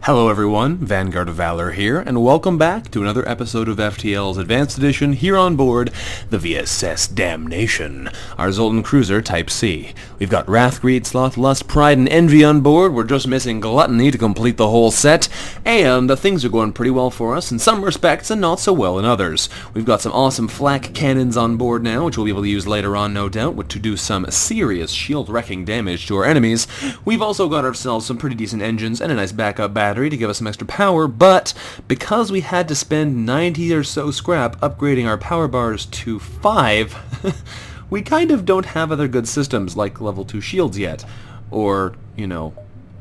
Hello everyone, VanguardOfValor here, and welcome back to another episode of FTL's Advanced Edition here on board the VSS Damnation, our Zoltan Cruiser Type C. We've got Wrath, Greed, Sloth, Lust, Pride, and Envy on board. We're just missing Gluttony to complete the whole set, and things are going pretty well for us in some respects and not so well in others. We've got some awesome flak cannons on board now, which we'll be able to use later on, no doubt, to do some serious shield-wrecking damage to our enemies. We've also got ourselves some pretty decent engines and a nice backup battery to give us some extra power, but because we had to spend 90 or so scrap upgrading our power bars to 5, we kind of don't have other good systems like level 2 shields yet, or,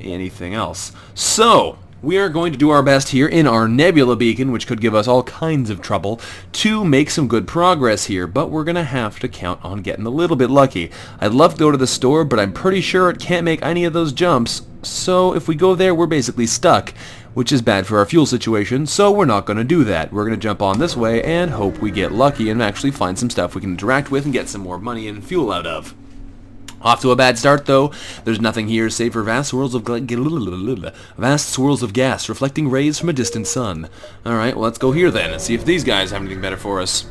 anything else. So, we are going to do our best here in our Nebula beacon, which could give us all kinds of trouble, to make some good progress here, but we're going to have to count on getting a little bit lucky. I'd love to go to the store, but I'm pretty sure it can't make any of those jumps, so if we go there, we're basically stuck, which is bad for our fuel situation, so we're not going to do that. We're going to jump on this way and hope we get lucky and actually find some stuff we can interact with and get some more money and fuel out of. Off to a bad start, though. There's nothing here save for vast swirls of gas reflecting rays from a distant sun. Alright, well, let's go here then and see if these guys have anything better for us.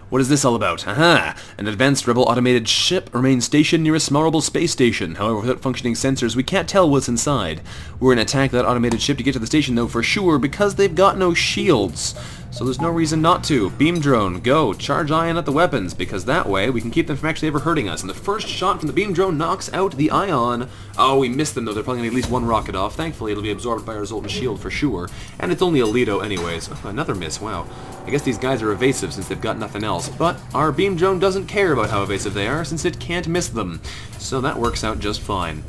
What is this all about? Aha! An advanced rebel automated ship remains stationed near a small space station. However, without functioning sensors, we can't tell what's inside. We're going to attack that automated ship to get to the station, though, for sure, because they've got no shields. So there's no reason not to. Beam drone, go. Charge ion at the weapons, because that way we can keep them from actually ever hurting us. And the first shot from the beam drone knocks out the ion. Oh, we missed them, though. They're probably going to at least one rocket off. Thankfully, it'll be absorbed by our Zoltan shield for sure. And it's only a Lido anyways. Oh, another miss, wow. I guess these guys are evasive since they've got nothing else. But our beam drone doesn't care about how evasive they are since it can't miss them. So that works out just fine.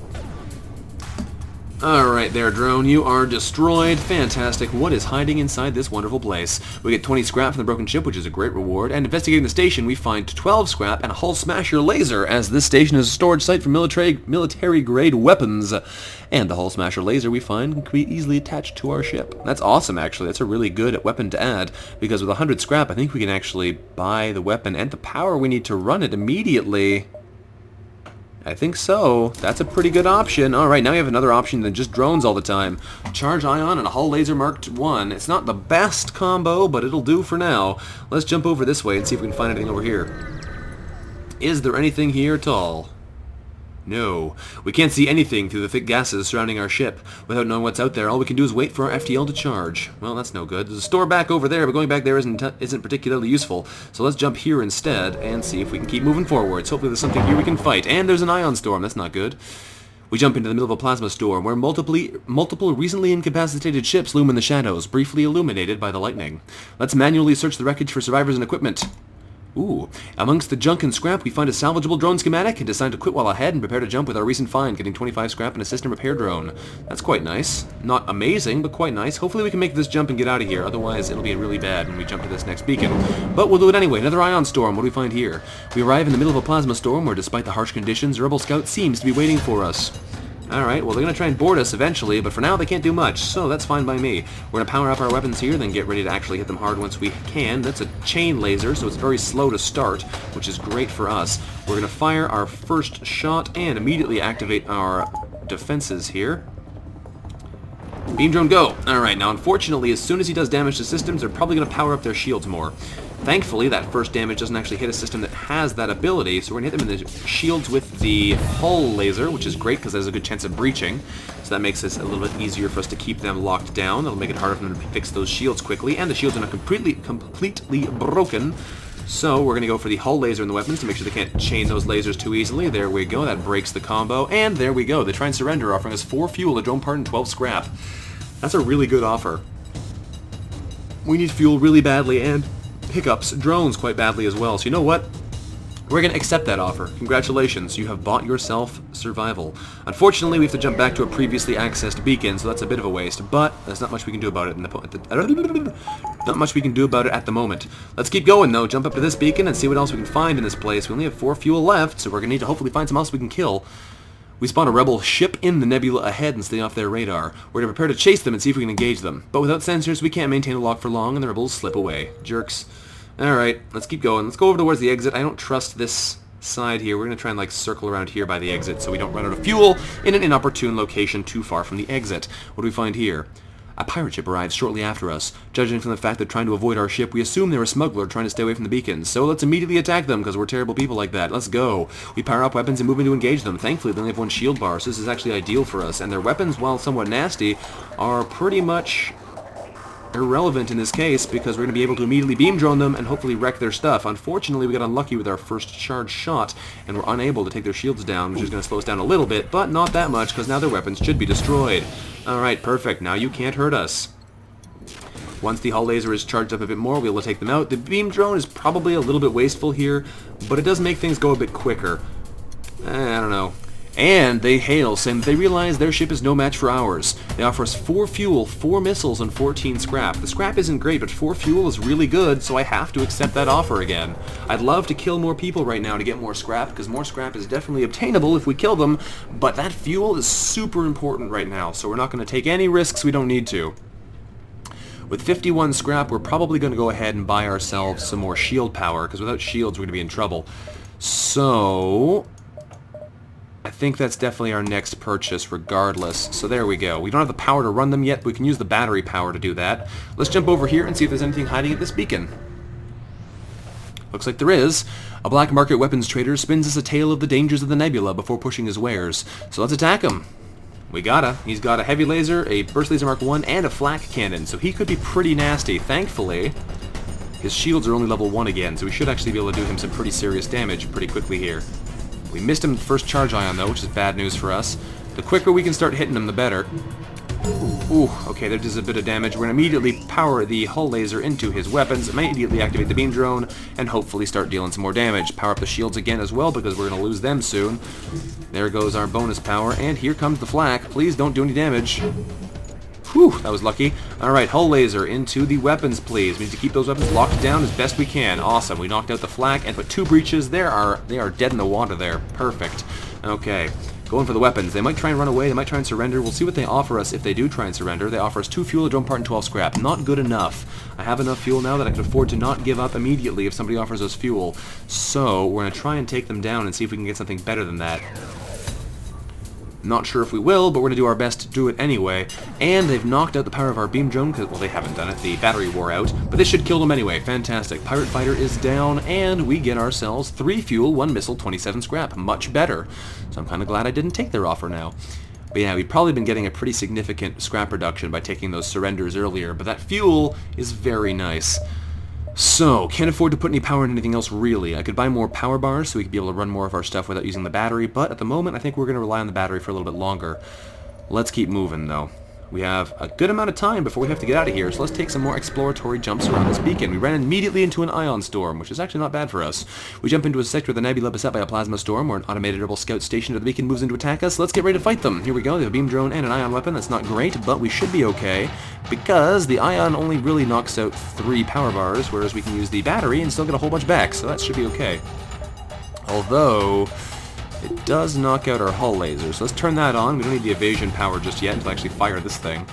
Alright there, drone, you are destroyed. Fantastic. What is hiding inside this wonderful place? We get 20 scrap from the broken ship, which is a great reward, and investigating the station, we find 12 scrap and a hull smasher laser, as this station is a storage site for military-grade weapons. And the hull smasher laser we find can be easily attached to our ship. That's awesome, actually. That's a really good weapon to add, because with 100 scrap, I think we can actually buy the weapon and the power we need to run it immediately. I think so. That's a pretty good option. Alright, now we have another option than just drones all the time. Charge ion and a hull laser marked 1. It's not the best combo, but it'll do for now. Let's jump over this way and see if we can find anything over here. Is there anything here at all? No. We can't see anything through the thick gases surrounding our ship. Without knowing what's out there, all we can do is wait for our FTL to charge. Well, that's no good. There's a store back over there, but going back there isn't particularly useful. So let's jump here instead and see if we can keep moving forwards. Hopefully there's something here we can fight. And there's an ion storm. That's not good. We jump into the middle of a plasma storm where multiple recently incapacitated ships loom in the shadows, briefly illuminated by the lightning. Let's manually search the wreckage for survivors and equipment. Ooh. Amongst the junk and scrap, we find a salvageable drone schematic and decide to quit while ahead and prepare to jump with our recent find, getting 25 scrap and a system repair drone. That's quite nice. Not amazing, but quite nice. Hopefully we can make this jump and get out of here, otherwise it'll be really bad when we jump to this next beacon. But we'll do it anyway. Another ion storm. What do we find here? We arrive in the middle of a plasma storm where, despite the harsh conditions, a rebel scout seems to be waiting for us. Alright, well, they're going to try and board us eventually, but for now they can't do much, so that's fine by me. We're going to power up our weapons here, then get ready to actually hit them hard once we can. That's a chain laser, so it's very slow to start, which is great for us. We're going to fire our first shot and immediately activate our defenses here. Beam drone, go! Alright, now unfortunately, as soon as he does damage to systems, they're probably going to power up their shields more. Thankfully, that first damage doesn't actually hit a system that has that ability, so we're going to hit them in the shields with the hull laser, which is great because there's a good chance of breaching. So that makes it a little bit easier for us to keep them locked down. That'll make it harder for them to fix those shields quickly, and the shields are not completely broken. So we're going to go for the hull laser in the weapons to make sure they can't chain those lasers too easily. There we go, that breaks the combo, and there we go. They try and surrender, offering us 4 fuel, a drone part, and 12 scrap. That's a really good offer. We need fuel really badly, and pickups drones quite badly as well. So you know what? We're going to accept that offer. Congratulations, you have bought yourself survival. Unfortunately, we have to jump back to a previously accessed beacon, so that's a bit of a waste, but there's not much we can do about it not much we can do about it at the moment. Let's keep going though. Jump up to this beacon and see what else we can find in this place. We only have 4 fuel left, so we're going to need to hopefully find some else we can kill. We spawn a rebel ship in the Nebula ahead and stay off their radar. We're going to prepare to chase them and see if we can engage them. But without sensors, we can't maintain a lock for long, and the rebels slip away. Jerks. Alright, let's keep going. Let's go over towards the exit. I don't trust this side here. We're going to try and like circle around here by the exit so we don't run out of fuel in an inopportune location too far from the exit. What do we find here? A pirate ship arrives shortly after us. Judging from the fact that trying to avoid our ship, we assume they're a smuggler trying to stay away from the beacons. So let's immediately attack them because we're terrible people like that. Let's go. We power up weapons and move in to engage them. Thankfully, they only have one shield bar, so this is actually ideal for us. And their weapons, while somewhat nasty, are pretty much irrelevant in this case because we're going to be able to immediately beam drone them and hopefully wreck their stuff. Unfortunately, we got unlucky with our first charge shot and we're unable to take their shields down, which is going to slow us down a little bit, but not that much because now their weapons should be destroyed. Alright, perfect. Now you can't hurt us. Once the hull laser is charged up a bit more, we'll be able to take them out. The beam drone is probably a little bit wasteful here, but it does make things go a bit quicker. I don't know. And they hail, saying that they realize their ship is no match for ours. They offer us 4 fuel, 4 missiles, and 14 scrap. The scrap isn't great, but 4 fuel is really good, so I have to accept that offer again. I'd love to kill more people right now to get more scrap, because more scrap is definitely obtainable if we kill them, but that fuel is super important right now, so we're not going to take any risks we don't need to. With 51 scrap, we're probably going to go ahead and buy ourselves some more shield power, because without shields we're going to be in trouble. So I think that's definitely our next purchase regardless. So there we go. We don't have the power to run them yet, but we can use the battery power to do that. Let's jump over here and see if there's anything hiding at this beacon. Looks like there is. A black market weapons trader spins us a tale of the dangers of the Nebula before pushing his wares. So let's attack him. We gotta. He's got a heavy laser, a burst laser Mark 1, and a flak cannon, so he could be pretty nasty. Thankfully, his shields are only level 1 again, so we should actually be able to do him some pretty serious damage pretty quickly here. We missed him the first charge ion, though, which is bad news for us. The quicker we can start hitting him, the better. Ooh, okay, there does a bit of damage. We're going to immediately power the hull laser into his weapons, immediately activate the beam drone, and hopefully start dealing some more damage. Power up the shields again as well, because we're going to lose them soon. There goes our bonus power, and here comes the flak. Please don't do any damage. Whew, that was lucky. Alright, hull laser into the weapons, please. We need to keep those weapons locked down as best we can. Awesome, we knocked out the flak and put 2 breaches. They are dead in the water there. Perfect. Okay, going for the weapons. They might try and run away, they might try and surrender. We'll see what they offer us if they do try and surrender. They offer us 2 fuel, a drone part, and 12 scrap. Not good enough. I have enough fuel now that I can afford to not give up immediately if somebody offers us fuel. So, we're going to try and take them down and see if we can get something better than that. Not sure if we will, but we're going to do our best to do it anyway. And they've knocked out the power of our beam drone, because, well, they haven't done it. The battery wore out, but this should kill them anyway. Fantastic. Pirate fighter is down, and we get ourselves 3 fuel, 1 missile, 27 scrap. Much better. So I'm kind of glad I didn't take their offer now. But yeah, we've probably been getting a pretty significant scrap reduction by taking those surrenders earlier, but that fuel is very nice. So, can't afford to put any power into anything else really. I could buy more power bars so we could be able to run more of our stuff without using the battery, but at the moment I think we're going to rely on the battery for a little bit longer. Let's keep moving though. We have a good amount of time before we have to get out of here, so let's take some more exploratory jumps around this beacon. We ran immediately into an ion storm, which is actually not bad for us. We jump into a sector of the Nebula beset by a plasma storm, where an automated rebel scout stationed at the beacon moves in to attack us. Let's get ready to fight them. Here we go. They have a beam drone and an ion weapon. That's not great, but we should be okay, because the ion only really knocks out 3 power bars, whereas we can use the battery and still get a whole bunch back, so that should be okay. Although it does knock out our hull laser, so let's turn that on. We don't need the evasion power just yet until I actually fire this thing.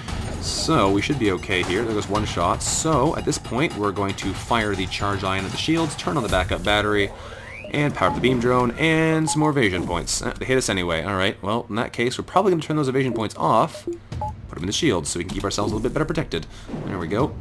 So we should be okay here. There goes 1 shot. So at this point, we're going to fire the charge ion at the shields, turn on the backup battery, and power up the beam drone, and some more evasion points. They hit us anyway. Alright, well, in that case, we're probably going to turn those evasion points off, put them in the shields, so we can keep ourselves a little bit better protected. There we go.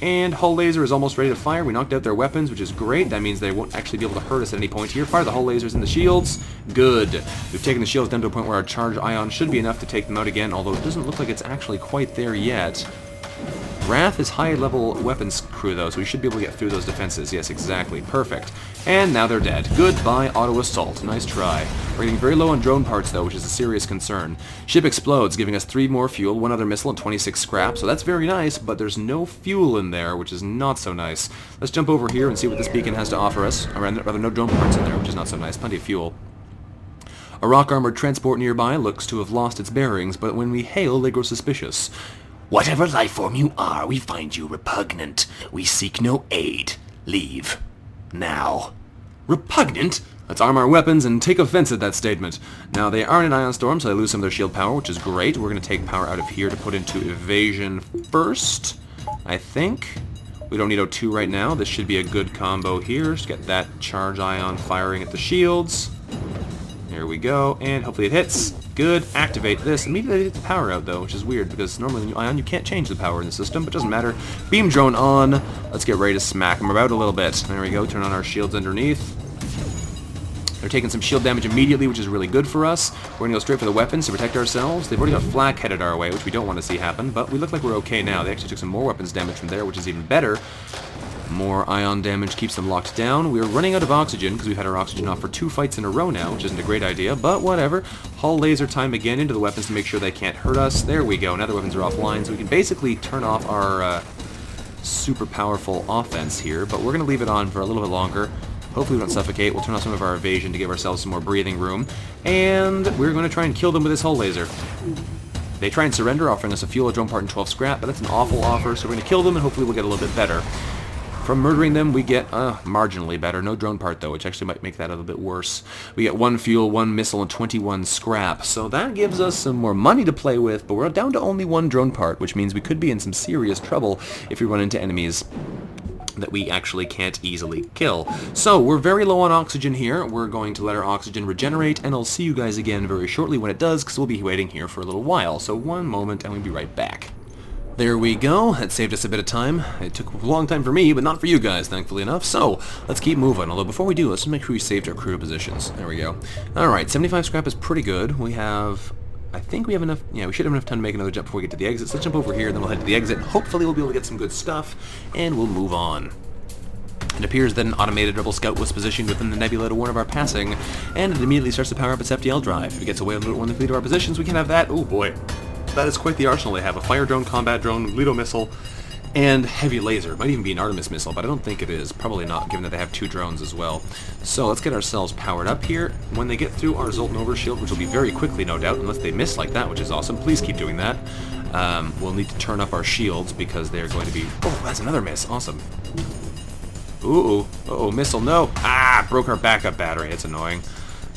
And hull laser is almost ready to fire. We knocked out their weapons, which is great. That means they won't actually be able to hurt us at any point here. Fire the hull lasers in the shields. Good. We've taken the shields down to a point where our charge ion should be enough to take them out again, although it doesn't look like it's actually quite there yet. Wrath is high-level weapons crew, though, so we should be able to get through those defenses. Yes, exactly. Perfect. And now they're dead. Goodbye, auto-assault. Nice try. We're getting very low on drone parts, though, which is a serious concern. Ship explodes, giving us 3 more fuel, 1 other missile, and 26 scrap, so that's very nice, but there's no fuel in there, which is not so nice. Let's jump over here and see what this beacon has to offer us. Or rather, no drone parts in there, which is not so nice. Plenty of fuel. A rock-armored transport nearby looks to have lost its bearings, but when we hail, they grow suspicious. Whatever life form you are, we find you repugnant. We seek no aid. Leave. Now. Repugnant? Let's arm our weapons and take offense at that statement. Now, they are in an ion storm, so they lose some of their shield power, which is great. We're going to take power out of here to put into evasion first, I think. We don't need O2 right now. This should be a good combo here. Just get that charge ion firing at the shields. There we go, and hopefully it hits. Good. Activate this. Immediately get the power out, though, which is weird, because normally when you ion, you can't change the power in the system, but it doesn't matter. Beam drone on. Let's get ready to smack them about a little bit. There we go. Turn on our shields underneath. They're taking some shield damage immediately, which is really good for us. We're going to go straight for the weapons to protect ourselves. They've already got flak headed our way, which we don't want to see happen, but we look like we're okay now. They actually took some more weapons damage from there, which is even better. More ion damage keeps them locked down. We're running out of oxygen because we've had our oxygen off for 2 fights in a row now, which isn't a great idea, but whatever. Hull laser time again into the weapons to make sure they can't hurt us. There we go. Now the weapons are offline, so we can basically turn off our super powerful offense here, but we're going to leave it on for a little bit longer. Hopefully we don't suffocate. We'll turn off some of our evasion to give ourselves some more breathing room. And we're going to try and kill them with this hull laser. They try and surrender, offering us a fuel, a drone part, and 12 scrap, but that's an awful offer, so we're going to kill them and hopefully we'll get a little bit better. From murdering them, we get marginally better. No drone part, though, which actually might make that a little bit worse. We get 1 fuel, 1 missile, and 21 scrap. So that gives us some more money to play with, but we're down to only 1 drone part, which means we could be in some serious trouble if we run into enemies that we actually can't easily kill. So, we're very low on oxygen here. We're going to let our oxygen regenerate, and I'll see you guys again very shortly when it does, because we'll be waiting here for a little while. So, one moment, and we'll be right back. There we go. That saved us a bit of time. It took a long time for me, but not for you guys, thankfully enough. So, let's keep moving. Although, before we do, let's just make sure we saved our crew positions. There we go. Alright, 75 scrap is pretty good. We have... I think we have enough... Yeah, we should have enough time to make another jump before we get to the exit. So let's jump over here, then we'll head to the exit. Hopefully we'll be able to get some good stuff, and we'll move on. It appears that an automated rebel scout was positioned within the Nebula to warn of our passing, and it immediately starts to power up its FTL drive. If it gets away with one of the fleet of our positions, we can have that. Oh boy. That is quite the arsenal they have. A fire drone, combat drone, Lido missile, and heavy laser. It might even be an Artemis missile, but I don't think it is. Probably not, given that they have 2 drones as well. So let's get ourselves powered up here. When they get through our Zoltan overshield, which will be very quickly, no doubt, unless they miss like that, which is awesome. Please keep doing that. We'll need to turn up our shields because they're going to be... Oh, that's another miss. Awesome. Ooh. Uh-oh, missile. No. Ah, broke our backup battery. It's annoying.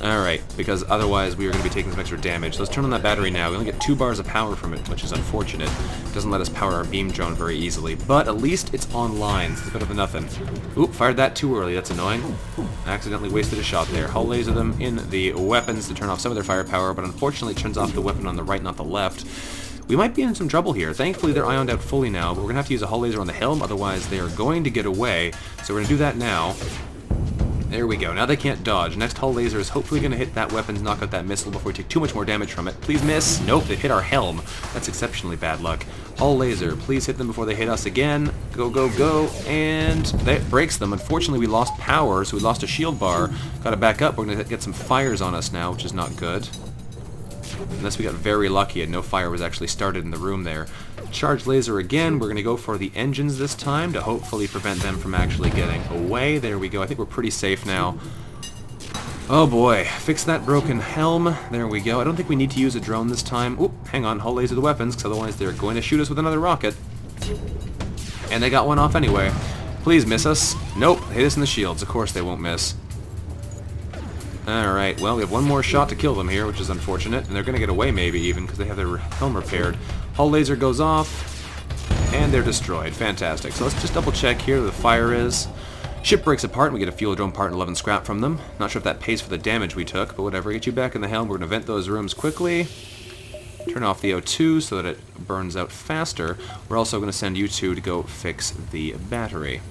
Alright, because otherwise we are going to be taking some extra damage. Let's turn on that battery now. We only get 2 bars of power from it, which is unfortunate. It doesn't let us power our beam drone very easily, but at least it's online, so it's better than nothing. Oop, fired that too early. That's annoying. Accidentally wasted a shot there. Hull laser them in the weapons to turn off some of their firepower, but unfortunately it turns off the weapon on the right, not the left. We might be in some trouble here. Thankfully they're ioned out fully now, but we're going to have to use a hull laser on the helm, otherwise they are going to get away. So we're going to do that now. There we go. Now they can't dodge. Next hull laser is hopefully going to hit that weapon, knock out that missile before we take too much more damage from it. Please miss. Nope, they hit our helm. That's exceptionally bad luck. Hull laser, please hit them before they hit us again. Go, go, go. And that breaks them. Unfortunately, we lost power, so we lost a shield bar. Got to back up. We're going to get some fires on us now, which is not good. Unless we got very lucky and no fire was actually started in the room there. Charge laser again. We're going to go for the engines this time to hopefully prevent them from actually getting away. There we go. I think we're pretty safe now. Oh boy. Fix that broken helm. There we go. I don't think we need to use a drone this time. Oop, hang on. Hull laser the weapons, because otherwise they're going to shoot us with another rocket. And they got one off anyway. Please miss us. Nope. Hit us in the shields. Of course they won't miss. Alright, well, we have one more shot to kill them here, which is unfortunate, and they're going to get away maybe even, because they have their helm repaired. Hull laser goes off, and they're destroyed. Fantastic. So let's just double check here where the fire is. Ship breaks apart, and we get a fuel drone part and 11 scrap from them. Not sure if that pays for the damage we took, but whatever. Get you back in the helm. We're going to vent those rooms quickly. Turn off the O2 so that it burns out faster. We're also going to send you two to go fix the battery.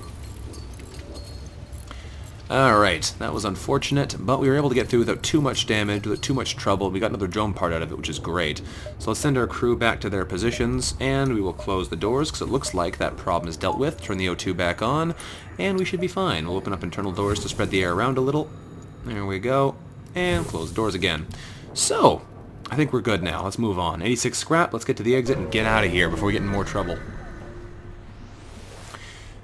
Alright, that was unfortunate, but we were able to get through without too much damage, without too much trouble. We got another drone part out of it, which is great. So let's send our crew back to their positions, and we will close the doors, because it looks like that problem is dealt with. Turn the O2 back on, and we should be fine. We'll open up internal doors to spread the air around a little. There we go. And close the doors again. So, I think we're good now. Let's move on. 86 scrap, let's get to the exit and get out of here before we get in more trouble.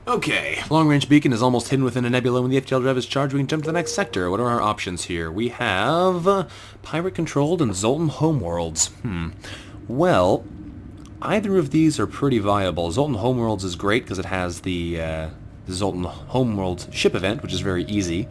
Okay, long-range beacon is almost hidden within a nebula. When the FTL drive is charged, we can jump to the next sector. What are our options here? We have pirate-controlled and Zoltan homeworlds. Well, either of these are pretty viable. Zoltan homeworlds is great because it has the Zoltan homeworld ship event, which is very easy.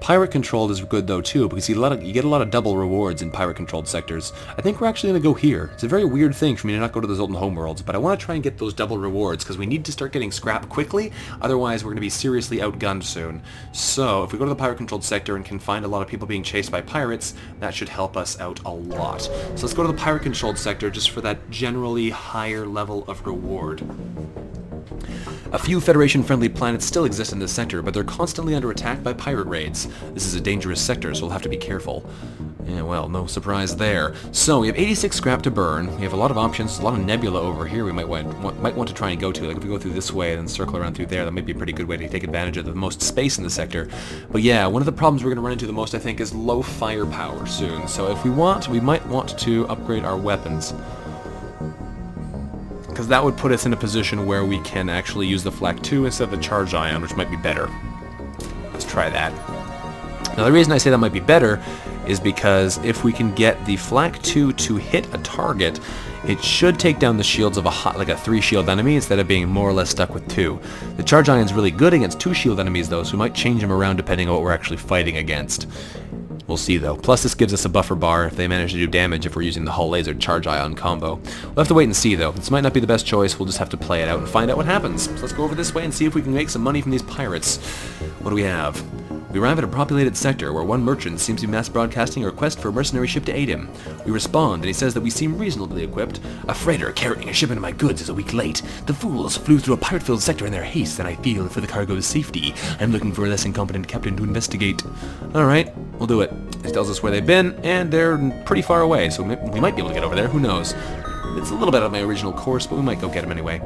Pirate-controlled is good, though, too, because you get a lot of double rewards in pirate-controlled sectors. I think we're actually going to go here. It's a very weird thing for me to not go to the Zoltan homeworlds, but I want to try and get those double rewards, because we need to start getting scrap quickly, otherwise we're going to be seriously outgunned soon. So, if we go to the pirate-controlled sector and can find a lot of people being chased by pirates, that should help us out a lot. So let's go to the pirate-controlled sector just for that generally higher level of reward. A few Federation-friendly planets still exist in this sector, but they're constantly under attack by pirate raids. This is a dangerous sector, so we'll have to be careful. Yeah, well, no surprise there. So, we have 86 scrap to burn. We have a lot of options, a lot of Nebula over here we might want to try and go to. Like, if we go through this way and then circle around through there, that might be a pretty good way to take advantage of the most space in the sector. But yeah, one of the problems we're going to run into the most, I think, is low firepower soon. So if we want, we might want to upgrade our weapons, because that would put us in a position where we can actually use the Flak 2 instead of the Charge Ion, which might be better. Let's try that. Now the reason I say that might be better is because if we can get the Flak 2 to hit a target, it should take down the shields of a 3-shield enemy instead of being more or less stuck with 2. The Charge Ion's really good against 2-shield enemies though, so we might change them around depending on what we're actually fighting against. We'll see though. Plus this gives us a buffer bar if they manage to do damage if we're using the Hull Laser Charge Ion combo. We'll have to wait and see though. This might not be the best choice, we'll just have to play it out and find out what happens. So let's go over this way and see if we can make some money from these pirates. What do we have? We arrive at a populated sector where one merchant seems to be mass broadcasting a request for a mercenary ship to aid him. We respond, and he says that we seem reasonably equipped. A freighter carrying a shipment of my goods is a week late. The fools flew through a pirate-filled sector in their haste, and I feel for the cargo's safety. I'm looking for a less incompetent captain to investigate. Alright, we'll do it. It tells us where they've been, and they're pretty far away, so we might be able to get over there, who knows. It's a little bit out of my original course, but we might go get them anyway.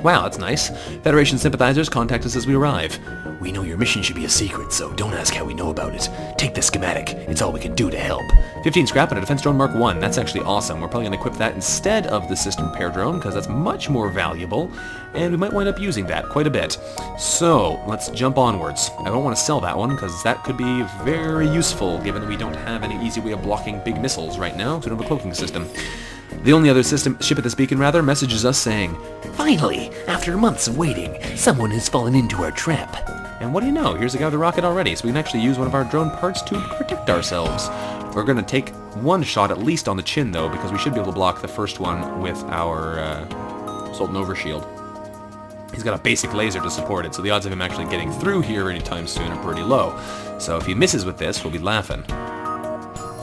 Wow, that's nice. Federation sympathizers contact us as we arrive. We know your mission should be a secret, so don't ask how we know about it. Take the schematic. It's all we can do to help. 15 scrap and a defense drone Mark 1. That's actually awesome. We're probably going to equip that instead of the system repair drone, because that's much more valuable, and we might wind up using that quite a bit. So, let's jump onwards. I don't want to sell that one, because that could be very useful, given that we don't have any easy way of blocking big missiles right now, so we don't have a cloaking system. The only other ship at this beacon, messages us saying, "Finally, after months of waiting, someone has fallen into our trap." And what do you know? Here's a guy with a rocket already, so we can actually use one of our drone parts to protect ourselves. We're going to take one shot at least on the chin, though, because we should be able to block the first one with our Zoltan Overshield. He's got a basic laser to support it, so the odds of him actually getting through here anytime soon are pretty low. So if he misses with this, we'll be laughing.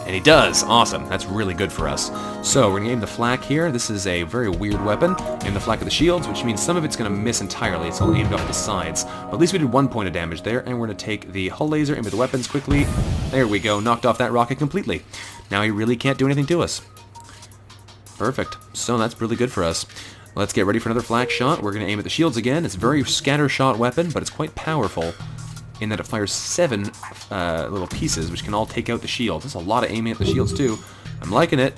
And he does! Awesome. That's really good for us. So, we're going to aim the flak here. This is a very weird weapon. Aim the flak of the shields, which means some of it's going to miss entirely. It's only aimed off the sides. But at least we did 1 point of damage there, and we're going to take the hull laser, aim at the weapons quickly. There we go. Knocked off that rocket completely. Now he really can't do anything to us. Perfect. So, that's really good for us. Let's get ready for another flak shot. We're going to aim at the shields again. It's a very scatter shot weapon, but it's quite powerful in that it fires 7 little pieces, which can all take out the shield. There's a lot of aiming at the shields, too. I'm liking it.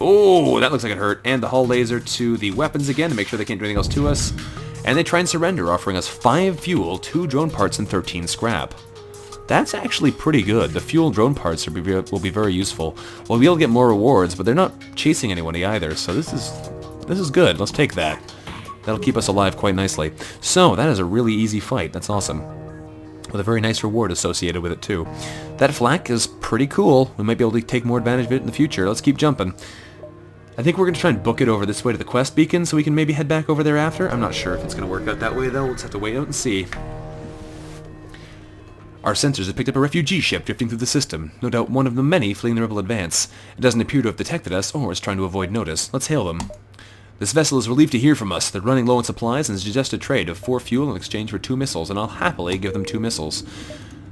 Oh, that looks like it hurt. And the hull laser to the weapons again to make sure they can't do anything else to us. And they try and surrender, offering us 5 fuel, 2 drone parts, and 13 scrap. That's actually pretty good. The fuel drone parts will be very useful. We'll be able to get more rewards, but they're not chasing anyone either, so this is good. Let's take that. That'll keep us alive quite nicely. So, that is a really easy fight. That's awesome. With a very nice reward associated with it, too. That flak is pretty cool. We might be able to take more advantage of it in the future. Let's keep jumping. I think we're going to try and book it over this way to the quest beacon so we can maybe head back over there after. I'm not sure if it's going to work out that way, though. We'll just have to wait out and see. Our sensors have picked up a refugee ship drifting through the system. No doubt one of the many fleeing the rebel advance. It doesn't appear to have detected us, or is trying to avoid notice. Let's hail them. This vessel is relieved to hear from us. They're running low on supplies and suggest a trade of 4 fuel in exchange for 2 missiles, and I'll happily give them 2 missiles.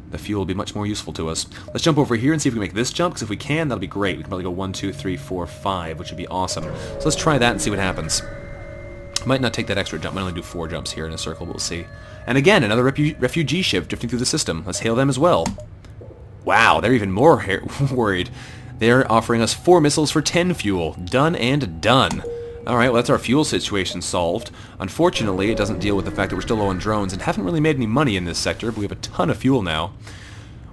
The fuel will be much more useful to us. Let's jump over here and see if we can make this jump, because if we can, that'll be great. We can probably go 1, 2, 3, 4, 5, which would be awesome. So let's try that and see what happens. Might not take that extra jump. Might only do 4 jumps here in a circle, we'll see. And again, another refugee ship drifting through the system. Let's hail them as well. Wow, they're even more worried. They're offering us 4 missiles for 10 fuel. Done and done. Alright, well that's our fuel situation solved. Unfortunately, it doesn't deal with the fact that we're still low on drones and haven't really made any money in this sector, but we have a ton of fuel now.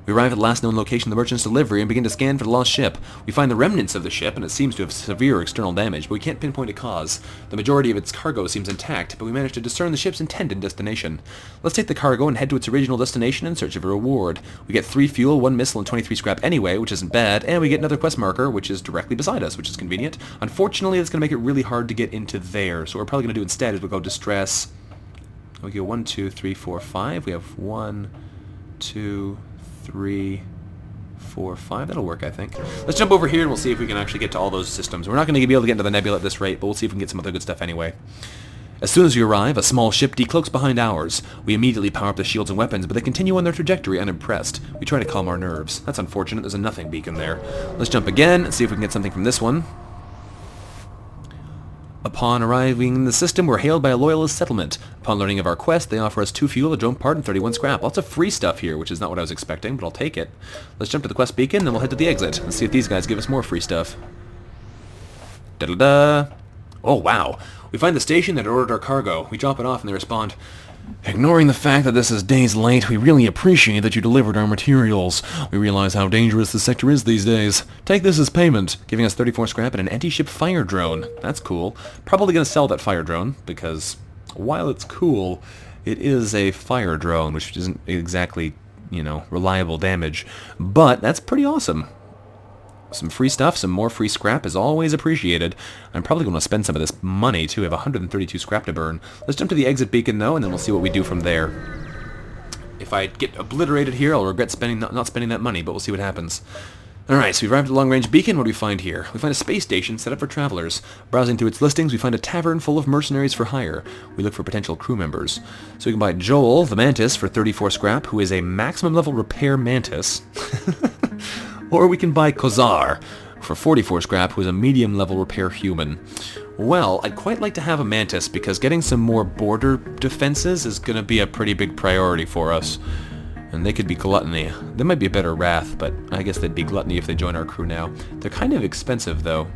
We arrive at the last known location of the merchant's delivery and begin to scan for the lost ship. We find the remnants of the ship, and it seems to have severe external damage, but we can't pinpoint a cause. The majority of its cargo seems intact, but we managed to discern the ship's intended destination. Let's take the cargo and head to its original destination in search of a reward. We get 3 fuel, 1 missile, and 23 scrap anyway, which isn't bad, and we get another quest marker, which is directly beside us, which is convenient. Unfortunately, it's going to make it really hard to get into there, so what we're probably going to do instead is we'll go distress. We go 1, 2, 3, 4, 5. We have 1, 2, 3, 4, 5. That'll work, I think. Let's jump over here and we'll see if we can actually get to all those systems. We're not going to be able to get into the Nebula at this rate, but we'll see if we can get some other good stuff anyway. As soon as we arrive, a small ship decloaks behind ours. We immediately power up the shields and weapons, but they continue on their trajectory unimpressed. We try to calm our nerves. That's unfortunate. There's a nothing beacon there. Let's jump again and see if we can get something from this one. Upon arriving in the system, we're hailed by a loyalist settlement. Upon learning of our quest, they offer us 2 fuel, a drone part, and 31 scrap. Lots of free stuff here, which is not what I was expecting, but I'll take it. Let's jump to the quest beacon, then we'll head to the exit, and see if these guys give us more free stuff. Da-da-da! Oh, wow. We find the station that ordered our cargo. We drop it off, and they respond, "Ignoring the fact that this is days late, we really appreciate that you delivered our materials. We realize how dangerous the sector is these days. Take this as payment," giving us 34 scrap and an anti-ship fire drone. That's cool. Probably going to sell that fire drone, because while it's cool, it is a fire drone, which isn't exactly, you know, reliable damage. But that's pretty awesome. Some free stuff, some more free scrap is always appreciated. I'm probably going to spend some of this money, too. I have 132 scrap to burn. Let's jump to the exit beacon, though, and then we'll see what we do from there. If I get obliterated here, I'll regret not spending that money, but we'll see what happens. Alright, so we've arrived at the long-range beacon. What do we find here? We find a space station set up for travelers. Browsing through its listings, we find a tavern full of mercenaries for hire. We look for potential crew members. So we can buy Joel, the mantis, for 34 scrap, who is a maximum level repair mantis. Or we can buy Kozar for 44 scrap, who is a medium-level repair human. Well, I'd quite like to have a mantis, because getting some more border defenses is going to be a pretty big priority for us. And they could be gluttony. They might be a better wrath, but I guess they'd be gluttony if they join our crew now. They're kind of expensive, though.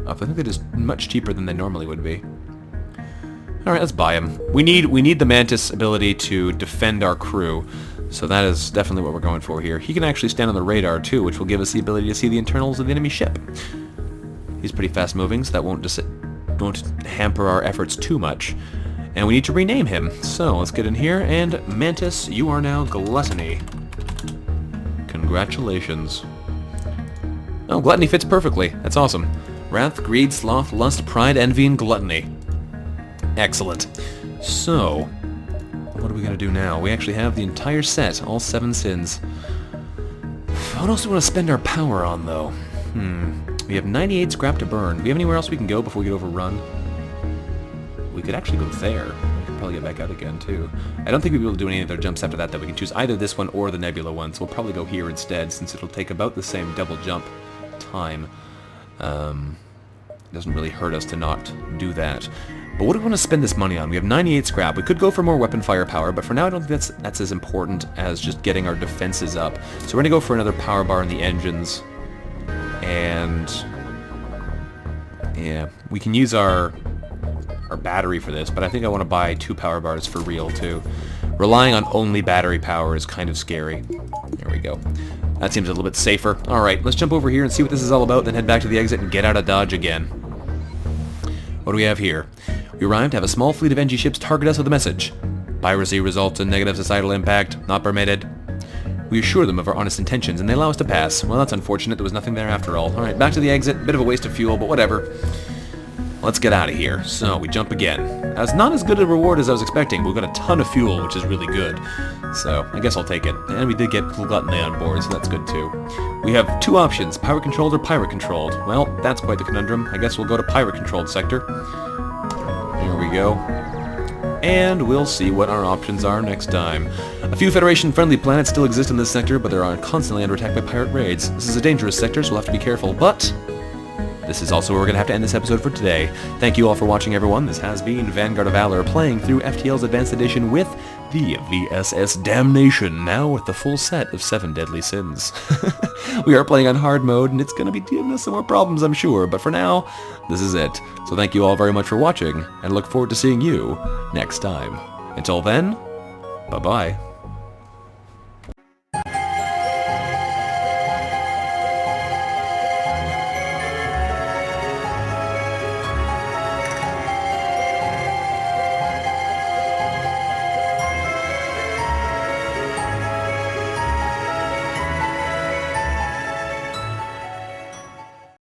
I think they're just much cheaper than they normally would be. Alright, let's buy them. We need the mantis ability to defend our crew. So that is definitely what we're going for here. He can actually stand on the radar too, which will give us the ability to see the internals of the enemy ship. He's pretty fast moving, so that won't hamper our efforts too much. And we need to rename him. So let's get in here, and Mantis, you are now Gluttony. Congratulations. Oh, Gluttony fits perfectly. That's awesome. Wrath, Greed, Sloth, Lust, Pride, Envy, and Gluttony. Excellent. So what are we going to do now? We actually have the entire set, all 7 sins. What else do we want to spend our power on, though? We have 98 scrap to burn. Do we have anywhere else we can go before we get overrun? We could actually go there. We could probably get back out again, too. I don't think we'll be able to do any other jumps after that, though. We can choose either this one or the Nebula one, so we'll probably go here instead, since it'll take about the same double jump time. It doesn't really hurt us to not do that. But what do we want to spend this money on? We have 98 scrap. We could go for more weapon firepower, but for now I don't think that's as important as just getting our defenses up. So we're going to go for another power bar in the engines. And yeah, we can use our battery for this, but I think I want to buy 2 power bars for real too. Relying on only battery power is kind of scary. There we go. That seems a little bit safer. Alright, let's jump over here and see what this is all about, then head back to the exit and get out of Dodge again. What do we have here? We arrived to have a small fleet of NG ships target us with a message. Piracy results in negative societal impact. Not permitted. We assure them of our honest intentions, and they allow us to pass. Well, that's unfortunate. There was nothing there after all. Alright, back to the exit. Bit of a waste of fuel, but whatever. Let's get out of here. So, we jump again. That's not as good a reward as I was expecting. We've got a ton of fuel, which is really good. So, I guess I'll take it. And we did get Gluttony on board, so that's good too. We have 2 options, pirate-controlled or pirate-controlled. Well, that's quite the conundrum. I guess we'll go to pirate-controlled sector. Here we go. And we'll see what our options are next time. A few Federation-friendly planets still exist in this sector, but they're constantly under attack by pirate raids. This is a dangerous sector, so we'll have to be careful, but this is also where we're going to have to end this episode for today. Thank you all for watching, everyone. This has been Vanguard of Valor, playing through FTL's Advanced Edition with the VSS Damnation, now with the full set of 7 deadly sins. We are playing on hard mode, and it's going to be giving us some more problems, I'm sure, but for now, this is it. So thank you all very much for watching, and look forward to seeing you next time. Until then, bye-bye.